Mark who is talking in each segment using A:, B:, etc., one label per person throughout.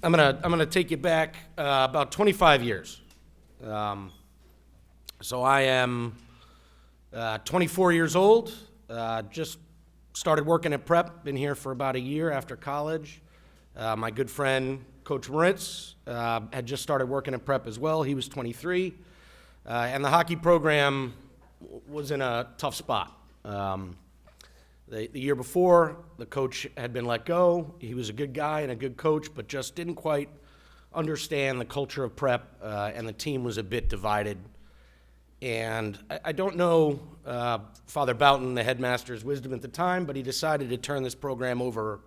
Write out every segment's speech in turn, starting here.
A: I'm gonna take you back about 25 years. So I am 24 years old. Just started working at Prep. Been here for about a year after college. My good friend Coach Moritz had just started working at Prep as well. He was 23, and the hockey program was in a tough spot. The year before, the coach had been let go. He was a good guy and a good coach, but just didn't quite understand the culture of Prep, and the team was a bit divided. And I don't know Father Boughton, the headmaster's wisdom at the time, but he decided to turn this program over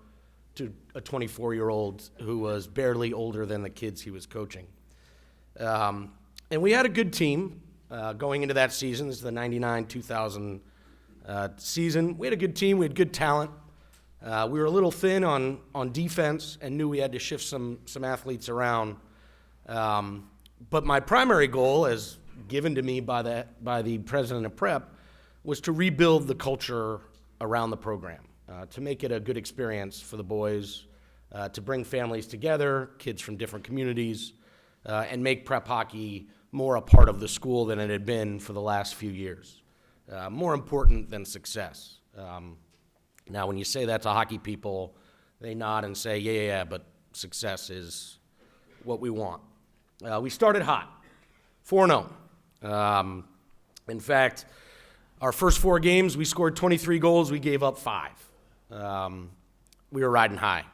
A: to a 24-year-old who was barely older than the kids he was coaching. And we had a good team going into that season. This is the 99-2000 season. We had a good team. We had good talent. We were a little thin on defense and knew we had to shift some athletes around. But my primary goal, as given to me by the president of Prep, was to rebuild the culture around the program, to make it a good experience for the boys, to bring families together, kids from different communities, and make Prep hockey more a part of the school than it had been for the last few years. More important than success. Now, when you say that to hockey people, they nod and say, yeah, but success is what we want. We started hot, 4-0. In fact, our first 4 games, we scored 23 goals. We gave up 5. We were riding high.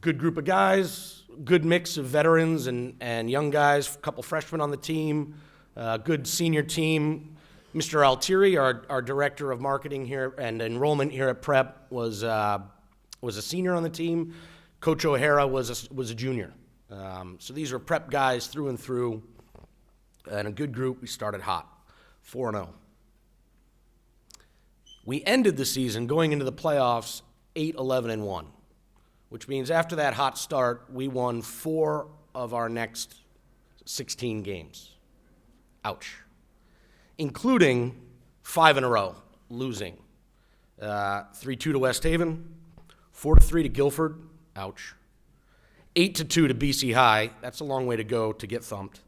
A: Good group of guys, good mix of veterans and young guys, a couple freshmen on the team, good senior team. Mr. Altieri, our director of marketing here and enrollment here at Prep, was a senior on the team. Coach O'Hara was a junior. So these were Prep guys through and through, and a good group. We started hot, 4-0. We ended the season going into the playoffs 8-11-1, which means after that hot start, we won 4 of our next 16 games. Ouch. Including 5 in a row, losing. 3-2 to West Haven, 4-3 to Guilford, ouch. 8-2 to BC High, that's a long way to go to get thumped.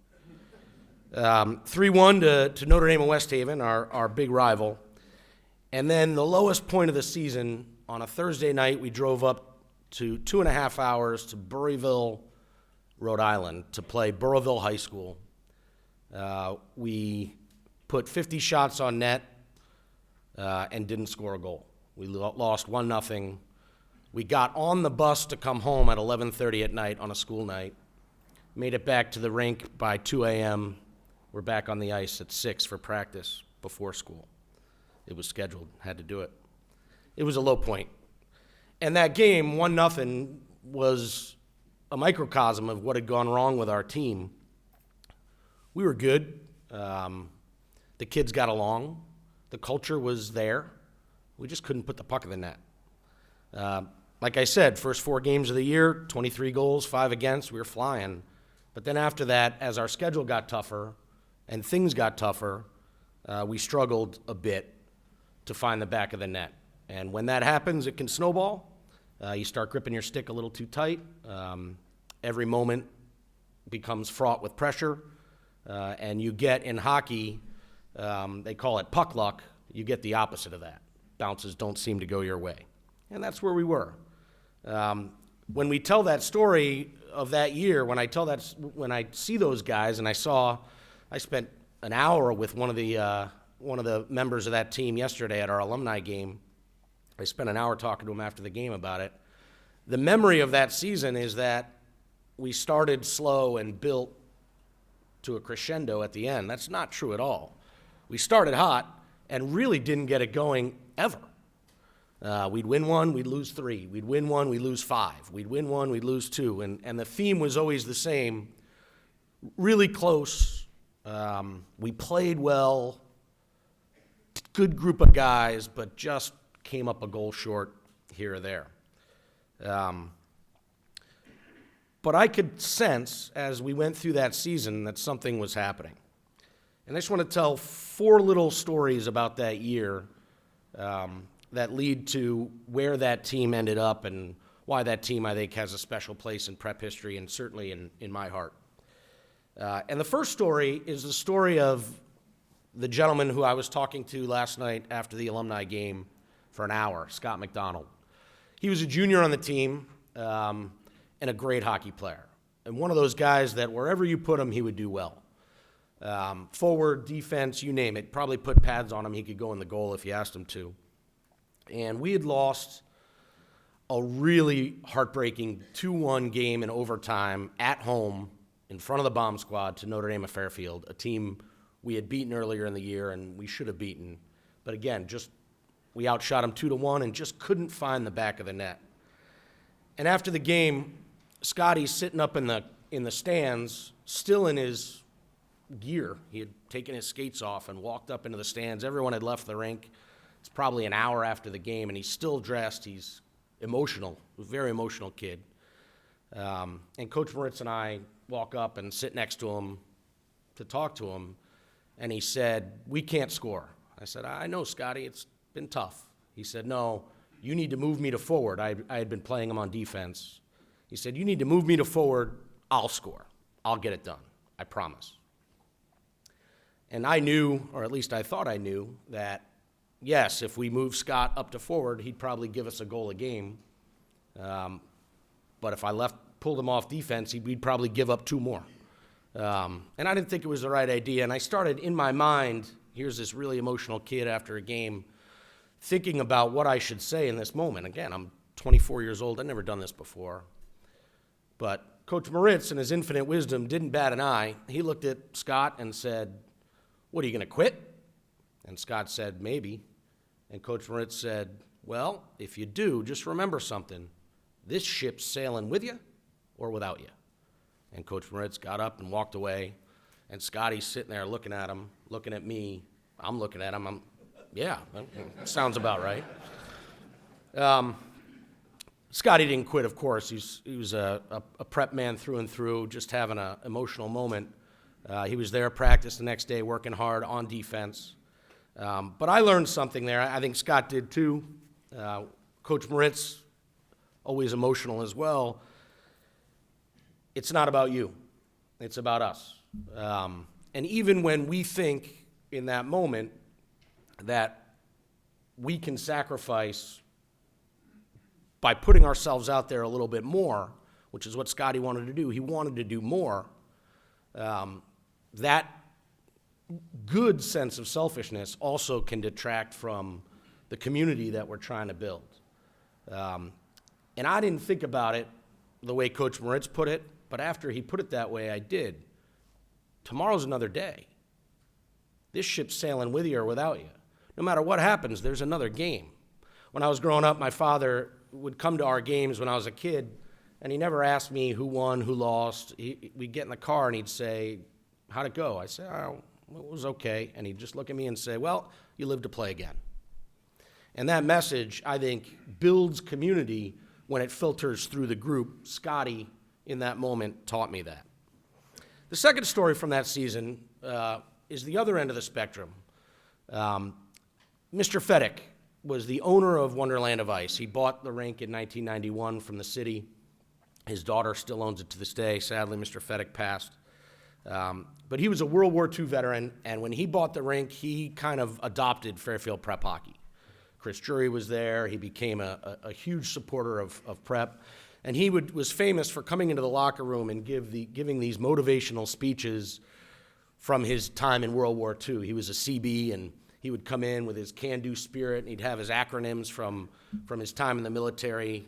A: 3-1 to Notre Dame and West Haven, our big rival. And then the lowest point of the season, on a Thursday night, we drove up to 2.5 hours to Burryville, Rhode Island, to play Burrillville High School. We put 50 shots on net and didn't score a goal. We lost 1-0. We got on the bus to come home at 11:30 at night on a school night, made it back to the rink by 2 a.m. We're back on the ice at 6 for practice before school. It was scheduled, had to do it. It was a low point. And that game, 1-0, was a microcosm of what had gone wrong with our team. We were good. The kids got along. The culture was there. We just couldn't put the puck in the net. Like I said, first 4 games of the year, 23 goals, 5 against, we were flying. But then after that, as our schedule got tougher and things got tougher, we struggled a bit to find the back of the net. And when that happens, it can snowball. You start gripping your stick a little too tight. Every moment becomes fraught with pressure. And you get in hockey, they call it puck luck, you get the opposite of that. Bounces don't seem to go your way. And that's where we were. When we tell that story of that year, when I see those guys, and I spent an hour with one of the members of that team yesterday at our alumni game. I spent an hour talking to him after the game about it. The memory of that season is that we started slow and built to a crescendo at the end. That's not true at all. We started hot and really didn't get it going ever. We'd win 1, we'd lose 3. We'd win 1, we'd lose 5. We'd win 1, we'd lose 2. And the theme was always the same, really close. We played well, good group of guys, but just came up a goal short here or there. But I could sense as we went through that season that something was happening. And I just want to tell 4 little stories about that year that lead to where that team ended up and why that team, I think, has a special place in prep history and certainly in my heart. And the first story is the story of the gentleman who I was talking to last night after the alumni game for an hour, Scott McDonald. He was a junior on the team and a great hockey player. And one of those guys that wherever you put him, he would do well. Forward, defense, you name it. Probably put pads on him. He could go in the goal if you asked him to. And we had lost a really heartbreaking 2-1 game in overtime at home in front of the bomb squad to Notre Dame of Fairfield, a team we had beaten earlier in the year and we should have beaten. But again, we outshot them 2-1 and just couldn't find the back of the net. And after the game, Scotty's sitting up in the stands, still in his gear. He had taken his skates off and walked up into the stands. Everyone had left the rink. It's probably an hour after the game, and he's still dressed. He's emotional, a very emotional kid. And Coach Moritz and I walk up and sit next to him to talk to him, and he said, "We can't score." I said, "I know, Scotty, it's been tough." He said, "No, you need to move me to forward." I had been playing him on defense. He said, "You need to move me to forward. I'll score. I'll get it done. I promise." And I knew, or at least I thought I knew, that yes, if we moved Scott up to forward, he'd probably give us a goal a game. But if I pulled him off defense, we'd probably give up 2 more. And I didn't think it was the right idea. And I started, in my mind, here's this really emotional kid after a game, thinking about what I should say in this moment. Again, I'm 24 years old. I'd never done this before. But Coach Moritz, in his infinite wisdom, didn't bat an eye. He looked at Scott and said, "What, are you going to quit?" And Scott said, "Maybe." And Coach Moritz said, "Well, if you do, just remember something. This ship's sailing with you or without you." And Coach Moritz got up and walked away. And Scotty's sitting there looking at him, looking at me. I'm looking at him. Yeah, that sounds about right. Scotty didn't quit, of course. He was a prep man through and through, just having an emotional moment. He was there, practice the next day, working hard on defense. But I learned something there. I think Scott did too. Coach Moritz, always emotional as well. It's not about you. It's about us. And even when we think in that moment that we can sacrifice by putting ourselves out there a little bit more, which is what Scotty wanted to do. He wanted to do more. That good sense of selfishness also can detract from the community that we're trying to build. And I didn't think about it the way Coach Moritz put it, but after he put it that way, I did. Tomorrow's another day. This ship's sailing with you or without you. No matter what happens, there's another game. When I was growing up, my father would come to our games when I was a kid, and he never asked me who won, who lost. We'd get in the car, and he'd say, "How'd it go?" I'd say, "Oh, it was okay." And he'd just look at me and say, "Well, you live to play again." And that message, I think, builds community when it filters through the group. Scotty, in that moment, taught me that. The second story from that season is the other end of the spectrum. Mr. Fedek was the owner of Wonderland of Ice. He bought the rink in 1991 from the city. His daughter still owns it to this day. Sadly, Mr. Fedek passed. But he was a World War II veteran, and when he bought the rink, he kind of adopted Fairfield prep hockey. Chris Drury was there. He became a huge supporter of prep. And he was famous for coming into the locker room and giving these motivational speeches from his time in World War II. He was a CB, and he would come in with his can-do spirit, and he'd have his acronyms from his time in the military.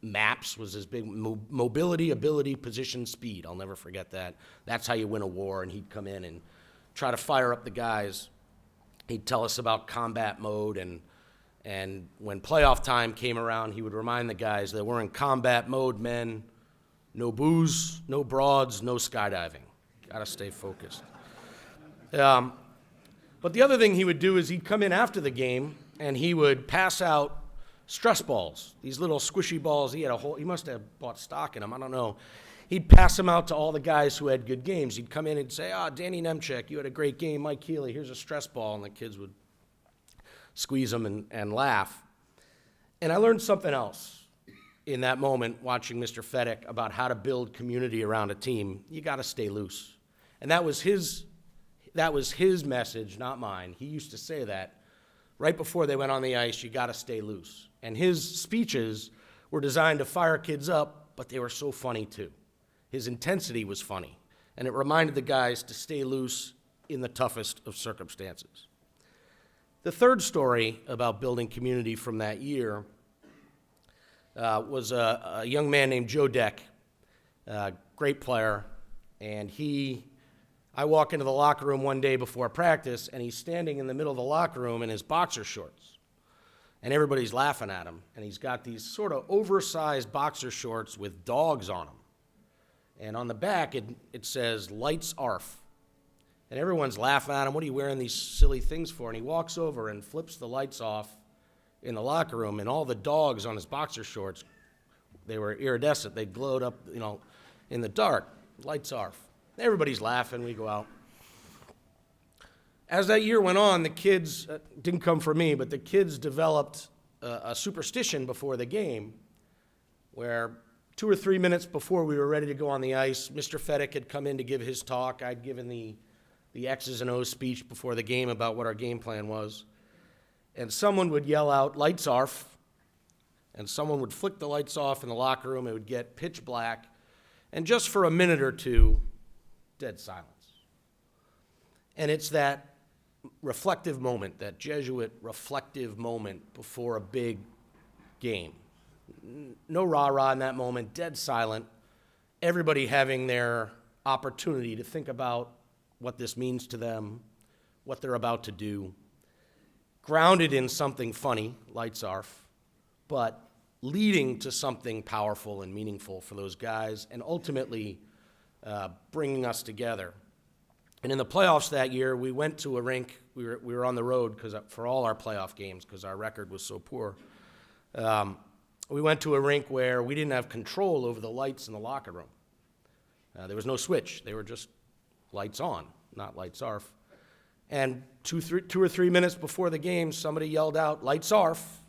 A: MAPS was his big mobility, ability, position, speed. I'll never forget that. That's how you win a war, and he'd come in and try to fire up the guys. He'd tell us about combat mode, and when playoff time came around, he would remind the guys that we're in combat mode, men. No booze, no broads, no skydiving. Got to stay focused. But the other thing he would do is he'd come in after the game, and he would pass out stress balls, these little squishy balls. He must have bought stock in them, I don't know. He'd pass them out to all the guys who had good games. He'd come in and say, Danny Nemchek, you had a great game. Mike Healy, here's a stress ball. And the kids would squeeze them and laugh. And I learned something else. in that moment watching Mr. Fedek about how to build community around a team. You got to stay loose. And that was his message, not mine. He used to say that right before they went on the ice, you got to stay loose. And his speeches were designed to fire kids up, but they were so funny too. His intensity was funny, and it reminded the guys to stay loose in the toughest of circumstances. The third story about building community from that year was a young man named Joe Deck, great player, and I walk into the locker room one day before practice, and he's standing in the middle of the locker room in his boxer shorts, and everybody's laughing at him, and he's got these sort of oversized boxer shorts with dogs on them, and on the back it says, "Lights Arf," and everyone's laughing at him. What are you wearing these silly things for? And he walks over and flips the lights off in the locker room, and all the dogs on his boxer shorts, they were iridescent. They glowed up, in the dark. Lights Arf. Everybody's laughing. We go out. As that year went on, the kids, didn't come from me, but the kids developed a superstition before the game where 2 or 3 minutes before we were ready to go on the ice, Mr. Fedek had come in to give his talk. I'd given the X's and O's speech before the game about what our game plan was. And someone would yell out, "Lights Arf," and someone would flick the lights off in the locker room. It would get pitch black, and just for a minute or two, dead silence. And it's that reflective moment, that Jesuit reflective moment before a big game. No rah-rah in that moment, dead silent, everybody having their opportunity to think about what this means to them, what they're about to do, grounded in something funny, Lights Arf, but leading to something powerful and meaningful for those guys, and ultimately bringing us together. And in the playoffs that year, we went to a rink. We were on the road for all our playoff games because our record was so poor. We went to a rink where we didn't have control over the lights in the locker room. There was no switch. They were just lights on, not Lights Arf. And 2 or 3 minutes before the game, somebody yelled out, "Lights Arf,"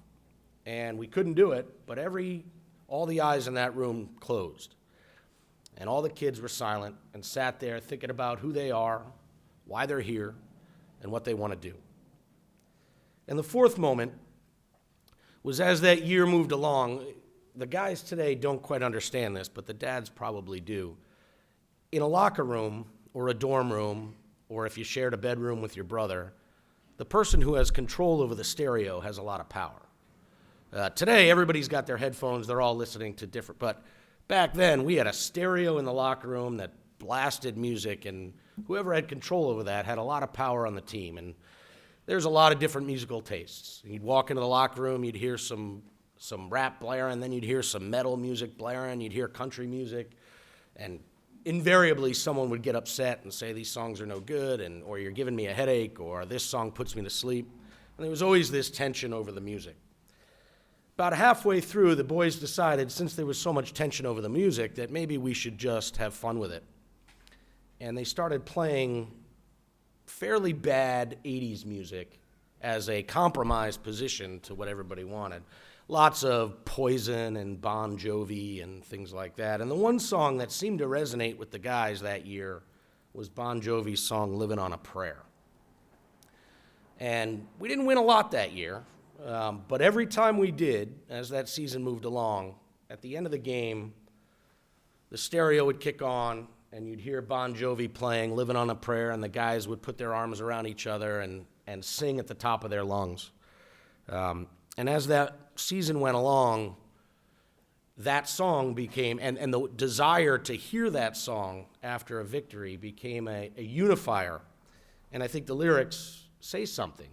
A: and we couldn't do it, but all the eyes in that room closed. And all the kids were silent and sat there thinking about who they are, why they're here, and what they want to do. And the fourth moment was as that year moved along. The guys today don't quite understand this, but the dads probably do. In a locker room or a dorm room, or if you shared a bedroom with your brother, the person who has control over the stereo has a lot of power. Today, everybody's got their headphones. They're all listening to different, but back then, we had a stereo in the locker room that blasted music, and whoever had control over that had a lot of power on the team. And there's a lot of different musical tastes. You'd walk into the locker room, you'd hear some rap blaring, then you'd hear some metal music blaring, you'd hear country music, and invariably someone would get upset and say these songs are no good, or you're giving me a headache, or this song puts me to sleep. And there was always this tension over the music. About halfway through, the boys decided, since there was so much tension over the music, that maybe we should just have fun with it. And they started playing fairly bad 80s music as a compromise position to what everybody wanted. Lots of Poison and Bon Jovi and things like that. And the one song that seemed to resonate with the guys that year was Bon Jovi's song, "Living on a Prayer." And we didn't win a lot that year, but every time we did, as that season moved along, at the end of the game, the stereo would kick on, and you'd hear Bon Jovi playing "Living on a Prayer," and the guys would put their arms around each other and sing at the top of their lungs. And as that season went along, that song became, and the desire to hear that song after a victory became a unifier. And I think the lyrics say something.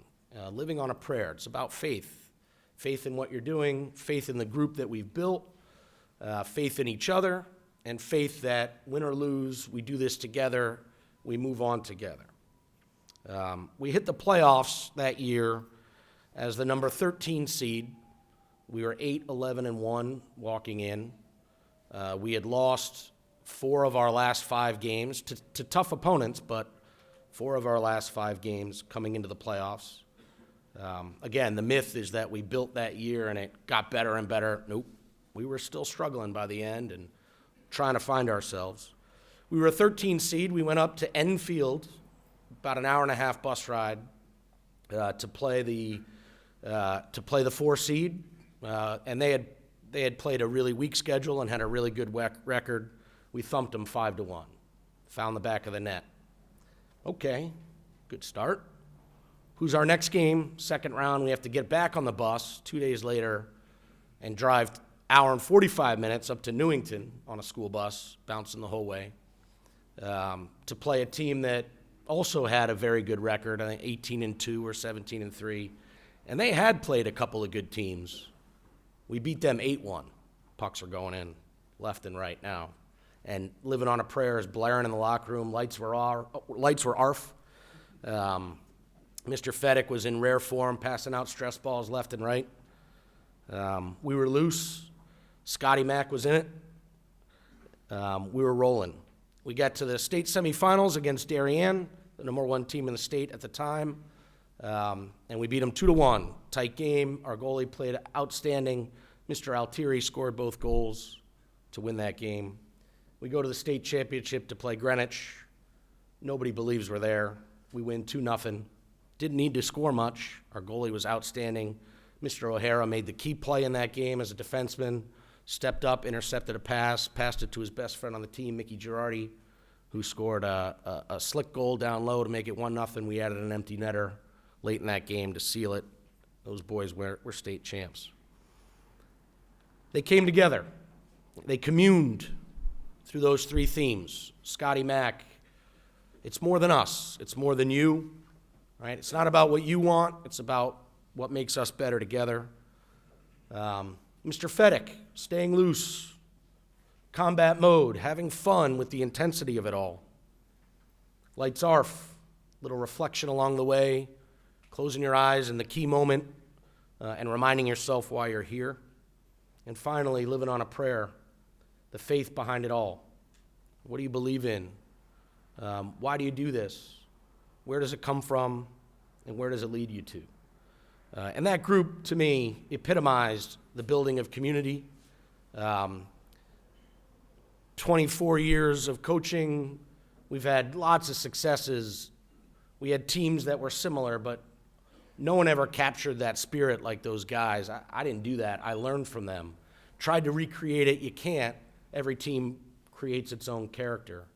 A: Living on a prayer. It's about faith. Faith in what you're doing, faith in the group that we've built, faith in each other, and faith that win or lose, we do this together, we move on together. We hit the playoffs that year as the number 13 seed. We were 8-11-1 walking in. We had lost 4 of our last 5 games to tough opponents, but 4 of our last 5 games coming into the playoffs. Again, the myth is that we built that year and it got better and better. Nope, We were still struggling by the end and trying to find ourselves. We were a 13 seed. We went up to Enfield, about an hour and a half bus ride, to play the 4 seed, and they had played a really weak schedule and had a really good record. We thumped them 5-1. Found the back of the net. Okay, good start. Who's our next game? Second round, we have to get back on the bus 2 days later and drive hour and 45 minutes up to Newington on a school bus, bouncing the whole way, to play a team that also had a very good record, I think 18-2 or 17-3. And they had played a couple of good teams. We beat them 8-1. Pucks are going in left and right now. And living on a prayer is blaring in the locker room. Lights were ARF. Mr. Fedek was in rare form, passing out stress balls left and right. We were loose. Scotty Mack was in it. We were rolling. We got to the state semifinals against Darien, the number 1 team in the state at the time, and we beat them 2-1. Tight game. Our goalie played outstanding. Mr. Altieri scored both goals to win that game. We go to the state championship to play Greenwich. Nobody believes we're there. We win 2-0. Didn't need to score much. Our goalie was outstanding. Mr. O'Hara made the key play in that game as a defenseman, stepped up, intercepted a pass, passed it to his best friend on the team, Mickey Girardi, who scored a slick goal down low to make it 1-0. We added an empty netter late in that game to seal it. Those boys were state champs. They came together. They communed through those 3 themes. Scotty Mack, it's more than us. It's more than you, right? It's not about what you want. It's about what makes us better together. Mr. Fedek, staying loose, combat mode, having fun with the intensity of it all. Lights ARF, little reflection along the way, closing your eyes in the key moment, and reminding yourself why you're here. And finally, living on a prayer, the faith behind it all. What do you believe in? Why do you do this? Where does it come from? And where does it lead you to? And that group, to me, epitomized the building of community. 24 years of coaching. We've had lots of successes. We had teams that were similar, but no one ever captured that spirit like those guys. I didn't do that. I learned from them. Tried to recreate it. You can't. Every team creates its own character.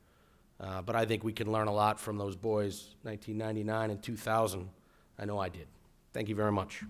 A: But I think we can learn a lot from those boys, 1999 and 2000. I know I did. Thank you very much.